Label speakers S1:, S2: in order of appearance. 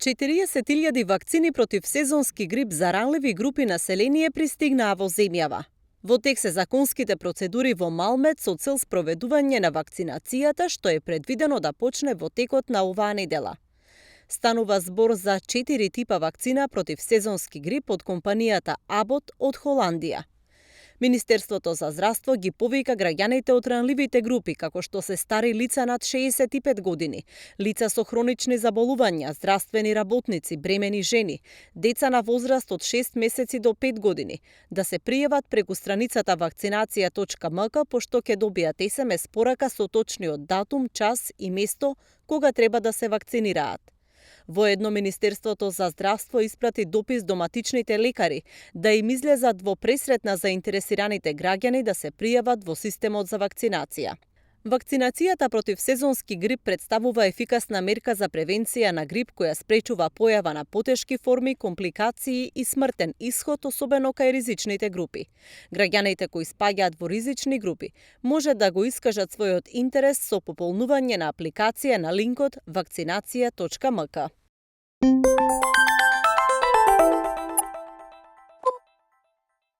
S1: 40.000 вакцини против сезонски грип за ранливи групи население пристигнаа во земјава. Во тек се законските процедури во Малмет со цел спроведување на вакцинацијата, што е предвидено да почне во текот на оваа недела. Станува збор за 4 типа вакцина против сезонски грип од компанијата Abbott од Холандија. Министерството за здравство ги повика граѓаните од ранливите групи, како што се стари лица над 65 години, лица со хронични заболувања, здравствени работници, бремени жени, деца на возраст од 6 месеци до 5 години, да се пријават преку страницата vakcinacija.mk, пошто ќе добијат SMS порака со точниот датум, час и место кога треба да се вакцинираат. Воедно Министерството за здравство испрати допис до матичните лекари да им излезат во пресрет на заинтересираните граѓани да се пријават во системот за вакцинација. Вакцинацијата против сезонски грип представува ефикасна мерка за превенција на грип која спречува појава на потешки форми, компликации и смртен исход, особено кај ризичните групи. Граѓаните кои спаѓаат во ризични групи може да го искажат својот интерес со пополнување на апликација на линкот vakcinacija.mk.